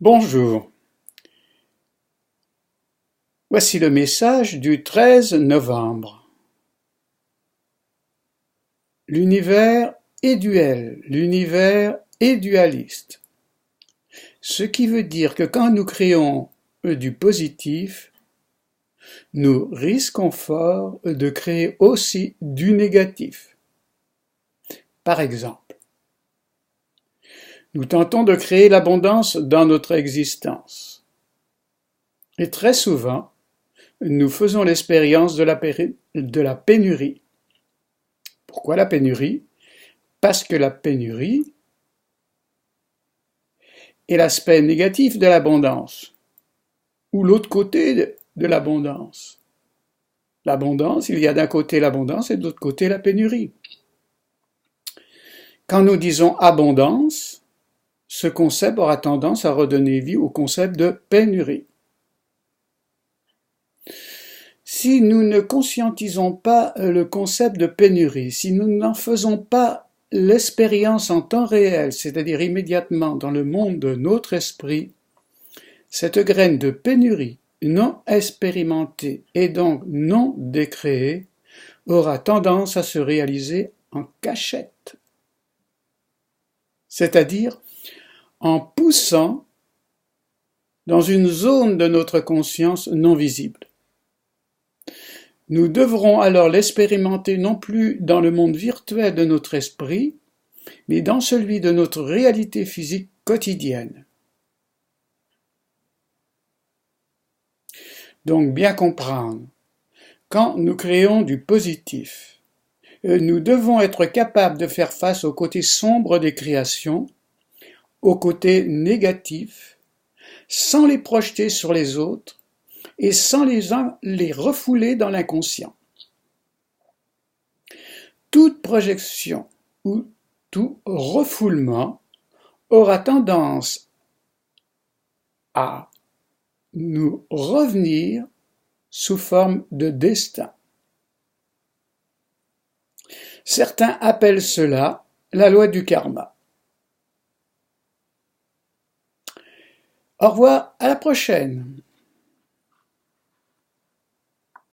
Bonjour, voici le message du 13 novembre. L'univers est duel, l'univers est dualiste. Ce qui veut dire que quand nous créons du positif, nous risquons fort de créer aussi du négatif. Par exemple, nous tentons de créer l'abondance dans notre existence. Et très souvent, nous faisons l'expérience de la pénurie. Pourquoi la pénurie? Parce que la pénurie est l'aspect négatif de l'abondance, ou l'autre côté de l'abondance. L'abondance, il y a d'un côté l'abondance et de l'autre côté la pénurie. Quand nous disons abondance, ce concept aura tendance à redonner vie au concept de pénurie. Si nous ne conscientisons pas le concept de pénurie, si nous n'en faisons pas l'expérience en temps réel, c'est-à-dire immédiatement dans le monde de notre esprit, cette graine de pénurie non expérimentée et donc non décréée aura tendance à se réaliser en cachette, c'est-à-dire en poussant dans une zone de notre conscience non visible. Nous devrons alors l'expérimenter non plus dans le monde virtuel de notre esprit, mais dans celui de notre réalité physique quotidienne. Donc bien comprendre, quand nous créons du positif, nous devons être capables de faire face au côté sombre des créations, au côté négatif, sans les projeter sur les autres et sans les refouler dans l'inconscient. Toute projection ou tout refoulement aura tendance à nous revenir sous forme de destin. Certains appellent cela la loi du karma. Au revoir, à la prochaine.